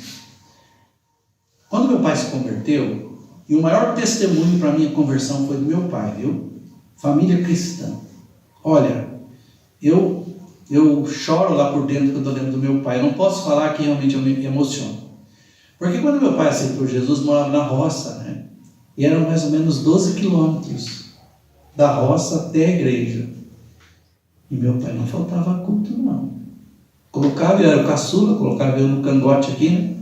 Quando meu pai se converteu, e o maior testemunho para a minha conversão foi do meu pai, viu? Família cristã. Olha, eu choro lá por dentro quando eu lembro do meu pai. Eu não posso falar que realmente eu me emociono. Porque quando meu pai aceitou Jesus, morava na roça, né? E eram mais ou menos 12 quilômetros da roça até a igreja. E meu pai não faltava culto, não. Colocava, eu era o caçula, colocava eu no cangote aqui, né?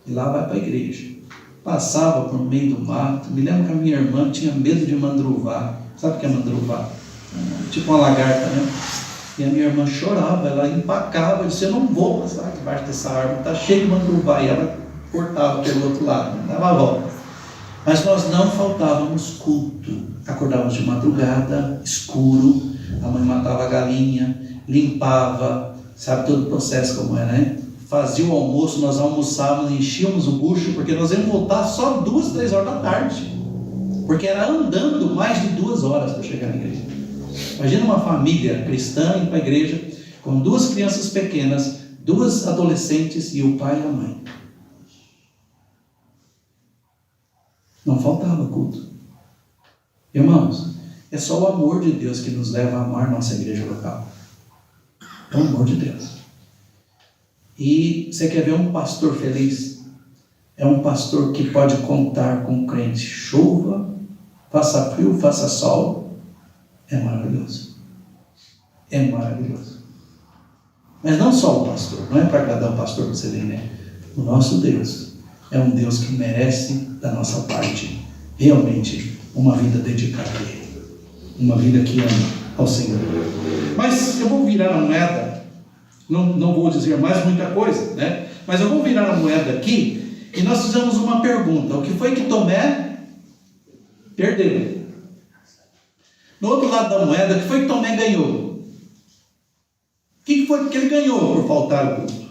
E lá vai para a igreja. Passava por meio do mato. Me lembro que a minha irmã tinha medo de mandruvá. Sabe o que é mandruvá? Tipo uma lagarta, né? E a minha irmã chorava, ela empacava, eu disse, eu não vou passar debaixo dessa árvore, está cheio de mandruvá. E ela cortava pelo outro lado, dava a volta. Mas nós não faltávamos culto. Acordávamos de madrugada, escuro, a mãe matava a galinha, limpava, sabe todo o processo como é, né? Fazia o almoço, nós almoçávamos, enchíamos o bucho, porque nós íamos voltar só 2, 3 horas da tarde. Porque era andando mais de 2 horas para chegar na igreja. Imagina uma família cristã indo para a igreja, com 2 crianças pequenas, 2 adolescentes e o pai e a mãe. Não faltava culto. Irmãos, é só o amor de Deus que nos leva a amar nossa igreja local. É o amor de Deus. E você quer ver um pastor feliz? É um pastor que pode contar com o crente. Chova, faça frio, faça sol. É maravilhoso. É maravilhoso. Mas não só o pastor. Não é para agradar o pastor que você vem, né? O nosso Deus é um Deus que merece da nossa parte realmente uma vida dedicada a Ele. Uma vida que ama ao Senhor. Mas eu vou virar a moeda. Não vou dizer mais muita coisa, né? Mas eu vou virar a moeda aqui e nós fizemos uma pergunta. O que foi que Tomé perdeu? No outro lado da moeda, o que foi que Tomé ganhou? O que foi que ele ganhou por faltar o culto?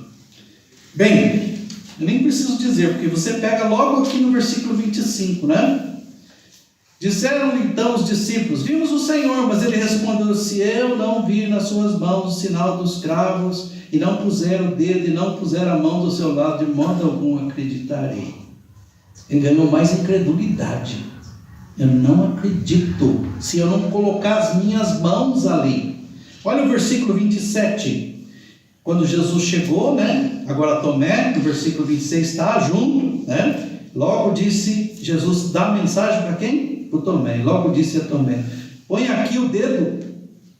Bem, eu nem preciso dizer, porque você pega logo aqui no versículo 25, né? Disseram-lhe então os discípulos, vimos o Senhor, mas ele respondeu, se eu não vir nas suas mãos o sinal dos cravos, e não puser o dedo, e não puser a mão do seu lado, de modo algum acreditarei. Ele ganhou mais incredulidade. Eu não acredito, se eu não colocar as minhas mãos ali. Olha o versículo 27. Quando Jesus chegou, né? Agora Tomé, no versículo 26, está junto, né? Logo disse, Jesus dá a mensagem para quem? Para Tomé. Logo disse a Tomé, põe aqui o dedo,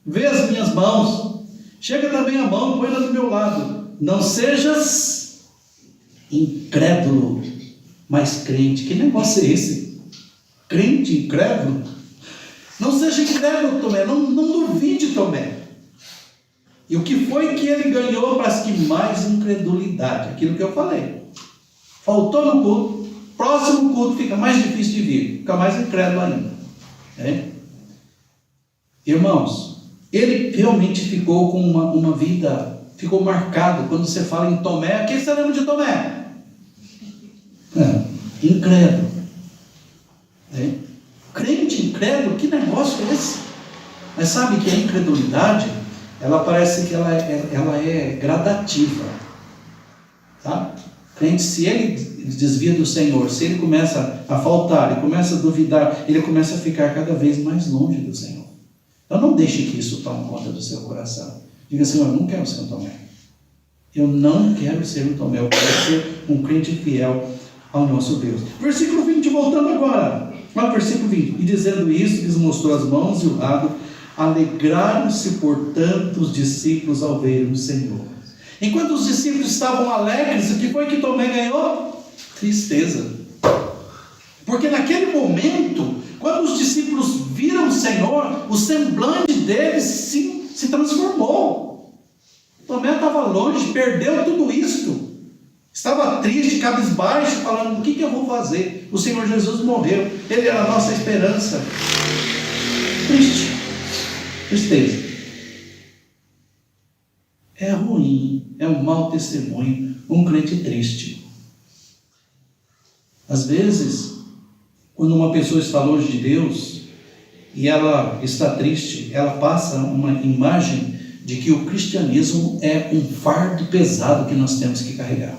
vê as minhas mãos, chega também a mão, põe ela do meu lado. Não sejas incrédulo, mas crente. Que negócio é esse? Crente incrédulo? Não seja incrédulo, Tomé, não duvide, Tomé. E o que foi que ele ganhou? Parece que mais incredulidade. Aquilo que eu falei. Faltou no culto. Próximo culto fica mais difícil de vir. Fica mais incrédulo ainda. É? Irmãos, ele realmente ficou com uma vida, ficou marcado. Quando você fala em Tomé, quem você lembra de Tomé? Incrédulo. É? Crente incrédulo, que negócio é esse? Mas sabe que a incredulidade, ela parece que ela é gradativa. Tá? Crente, se ele desvia do Senhor, se ele começa a faltar, ele começa a duvidar, ele começa a ficar cada vez mais longe do Senhor. Então não deixe que isso tome conta do seu coração. Diga, Senhor, eu não quero ser um Tomé. Eu não quero ser um Tomé, eu quero ser um crente fiel ao nosso Deus. Versículo 20, voltando agora. Olha o versículo 20. E dizendo isso, lhes mostrou as mãos e o lado. Alegraram-se, portanto, os discípulos ao verem o Senhor. Enquanto os discípulos estavam alegres, o que foi que Tomé ganhou? Tristeza. Porque naquele momento, quando os discípulos viram o Senhor, o semblante deles se transformou. Tomé estava longe, perdeu tudo isto. Estava triste, cabisbaixo, falando, o que eu vou fazer? O Senhor Jesus morreu, Ele era a nossa esperança. Triste. Tristeza. É ruim, é um mau testemunho, um crente triste. Às vezes, Quando uma pessoa está longe de Deus e ela está triste, ela passa uma imagem de que o cristianismo é um fardo pesado que nós temos que carregar.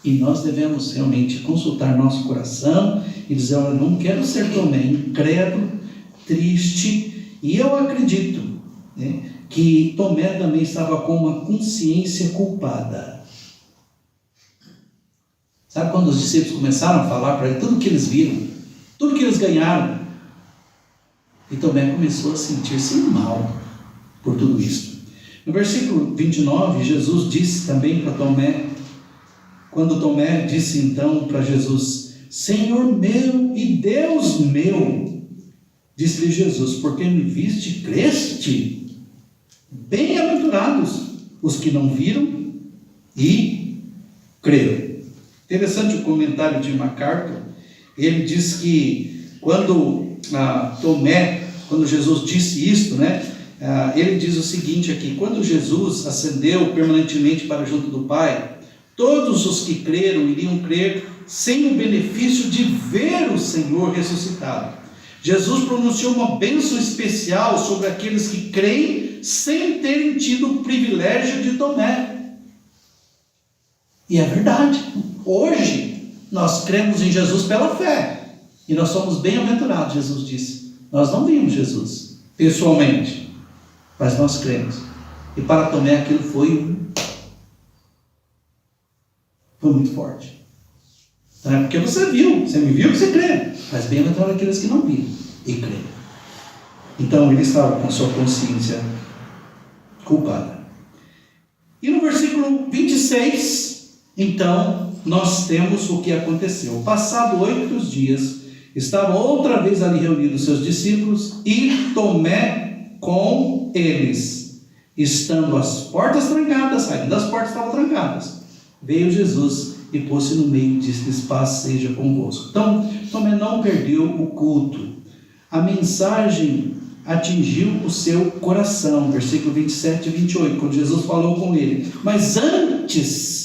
E nós devemos realmente consultar nosso coração e dizer: olha, não quero ser Tomé, incrédulo, triste. E eu acredito, né, que Tomé também estava com uma consciência culpada. Sabe quando os discípulos começaram a falar para ele tudo que eles viram, tudo que eles ganharam? E Tomé começou a sentir-se mal por tudo isso. No versículo 29, Jesus disse também para Tomé, quando Tomé disse então para Jesus: Senhor meu e Deus meu, disse-lhe Jesus: porque me viste, creste? Bem-aventurados os que não viram e creram. Interessante o comentário de MacArthur. Ele diz que quando quando Jesus disse isto, né, ele diz o seguinte aqui: quando Jesus ascendeu permanentemente para junto do Pai, todos os que creram iriam crer sem o benefício de ver o Senhor ressuscitado. Jesus pronunciou uma bênção especial sobre aqueles que creem sem terem tido o privilégio de Tomé. E é verdade. Hoje nós cremos em Jesus pela fé e nós somos bem-aventurados, Jesus disse. Nós não vimos Jesus pessoalmente, mas nós cremos. E para Tomé aquilo foi muito forte. Não é porque você me viu que você crê, mas bem-aventurados aqueles que não viram e creem. Então ele estava com sua consciência culpada. E no versículo 26, então, nós temos o que aconteceu. Passado 8 dias, estavam outra vez ali reunidos seus discípulos e Tomé com eles. Estando as portas trancadas, ainda as portas estavam trancadas, veio Jesus e pôs-se no meio e disse-lhes: paz seja convosco. Então, Tomé não perdeu o culto. A mensagem atingiu o seu coração. Versículo 27 e 28, quando Jesus falou com ele. Mas antes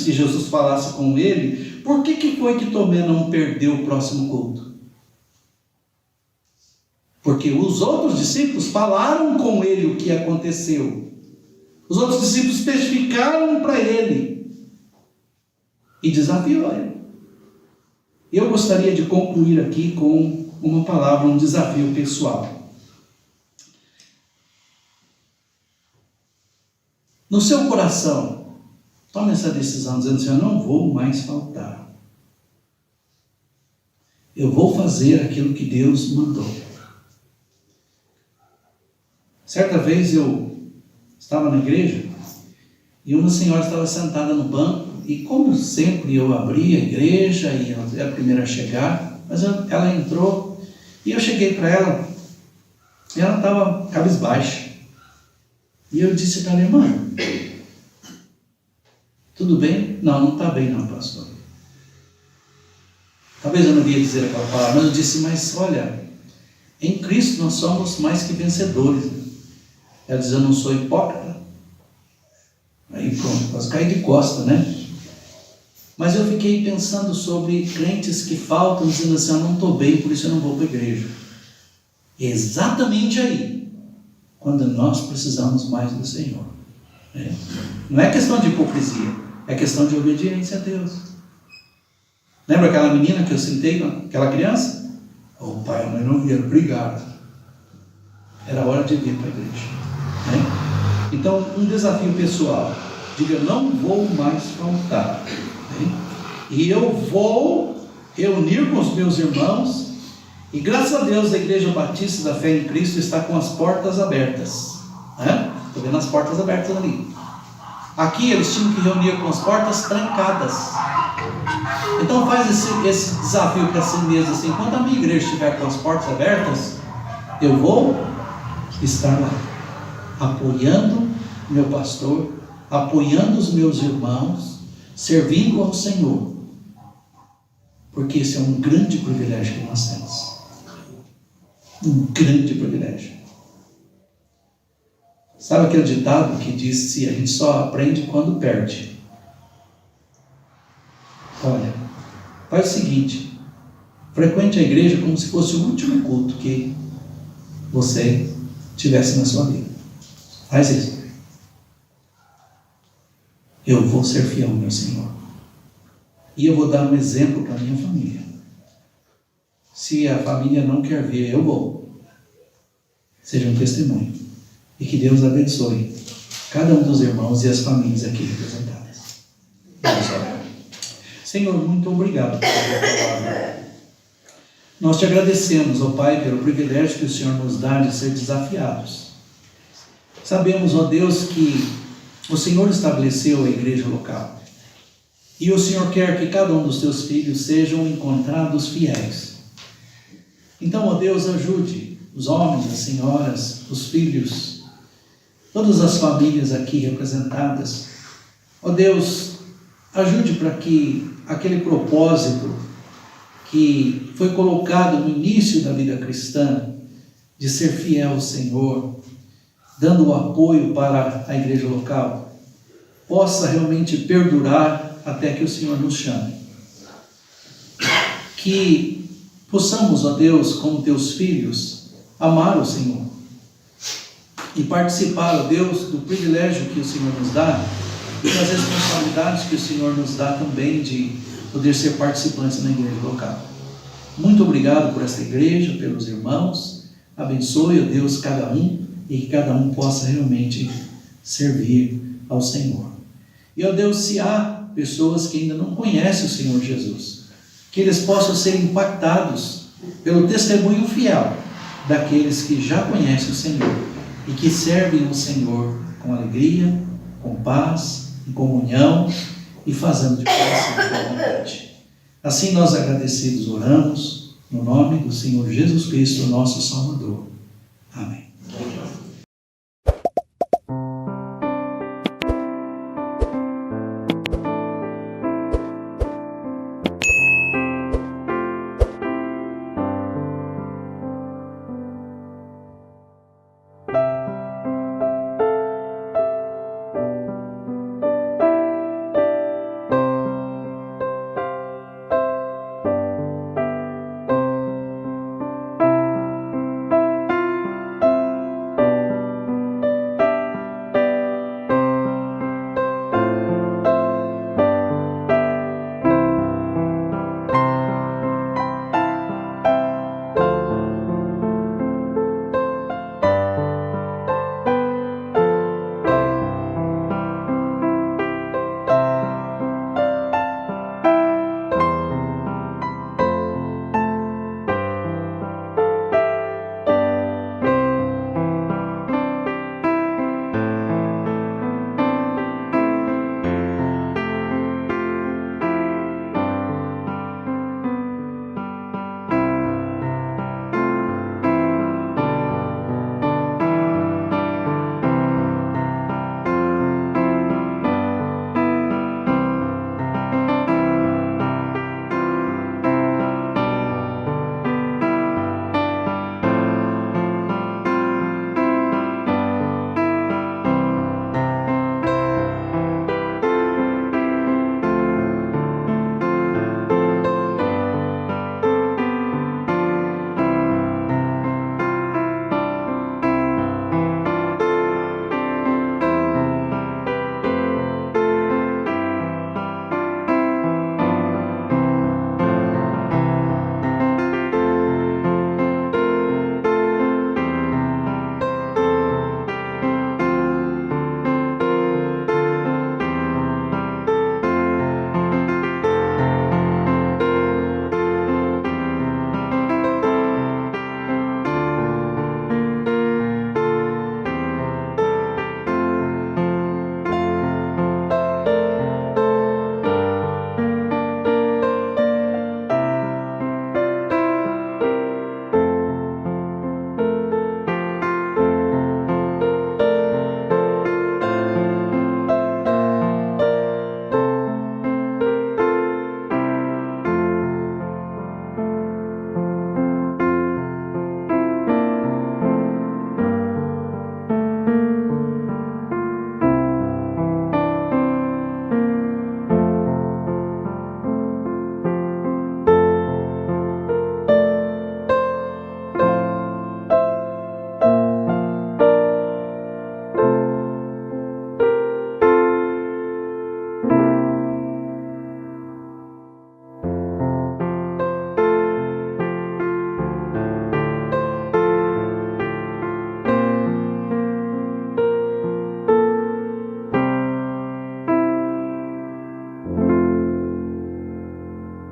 que Jesus falasse com ele, por que foi que Tomé não perdeu o próximo culto? Porque os outros discípulos falaram com ele o que aconteceu. Os outros discípulos especificaram para ele e desafiou ele. Eu gostaria de concluir aqui com uma palavra, um desafio pessoal. No seu coração, tome essa decisão dizendo assim: eu não vou mais faltar. Eu vou fazer aquilo que Deus mandou. Certa vez eu estava na igreja e uma senhora estava sentada no banco e, como sempre, eu abri a igreja e ela era a primeira a chegar, mas ela entrou e eu cheguei para ela e ela estava cabisbaixa. E eu disse para ela: irmã, tudo bem? Não está bem não, pastor. Talvez eu não devia dizer aquela palavra, mas eu disse: mas olha, em Cristo nós somos mais que vencedores. Ela diz: eu não sou hipócrita. Aí pronto, quase caí de costa, né? Mas eu fiquei pensando sobre crentes que faltam, dizendo assim: eu não estou bem, por isso eu não vou para a igreja. E é exatamente aí, quando nós precisamos mais do Senhor. Não é questão de hipocrisia, é questão de obediência a Deus. Lembra aquela menina que eu sentei, aquela criança? O pai e a mãe não vieram, obrigado. Era hora de vir para a igreja. Então, um desafio pessoal: diga, não vou mais faltar. E eu vou reunir com os meus irmãos, e graças a Deus a Igreja Batista da Fé em Cristo está com as portas abertas. Estou vendo as portas abertas ali. Aqui eles tinham que reunir com as portas trancadas. Então faz esse desafio para si mesmo assim: quando a minha igreja estiver com as portas abertas, eu vou estar lá, apoiando meu pastor, apoiando os meus irmãos, servindo ao Senhor, porque esse é um grande privilégio que nós temos. Um grande privilégio. Sabe aquele ditado que diz: se a gente só aprende quando perde? Olha, Faz o seguinte, frequente a igreja como se fosse o último culto que você tivesse na sua vida. Faz isso. Eu vou ser fiel ao meu Senhor. E eu vou dar um exemplo para a minha família. Se a família não quer ver, eu vou. Seja um testemunho. E que Deus abençoe cada um dos irmãos e as famílias aqui representadas. Vamos orar. Senhor, muito obrigado pela tua palavra. Nós te agradecemos, ó Pai, pelo privilégio que o Senhor nos dá de ser desafiados. Sabemos, ó Deus, que o Senhor estabeleceu a igreja local. E o Senhor quer que cada um dos teus filhos sejam encontrados fiéis. Então, ó Deus, ajude os homens, as senhoras, os filhos, todas as famílias aqui representadas. Ó Deus, ajude para que aquele propósito que foi colocado no início da vida cristã, de ser fiel ao Senhor, dando o apoio para a igreja local, possa realmente perdurar até que o Senhor nos chame. Que possamos, ó Deus, como teus filhos, amar o Senhor e participar, ó Deus, do privilégio que o Senhor nos dá e das responsabilidades que o Senhor nos dá também de poder ser participantes na igreja local. Muito obrigado por esta igreja, pelos irmãos. Abençoe, ó Deus, cada um e que cada um possa realmente servir ao Senhor. E, ó Deus, se há pessoas que ainda não conhecem o Senhor Jesus, que eles possam ser impactados pelo testemunho fiel daqueles que já conhecem o Senhor e que servem ao Senhor com alegria, com paz, em comunhão e fazendo de coração a tua vontade. Assim nós agradecidos oramos no nome do Senhor Jesus Cristo, nosso Salvador. Amém.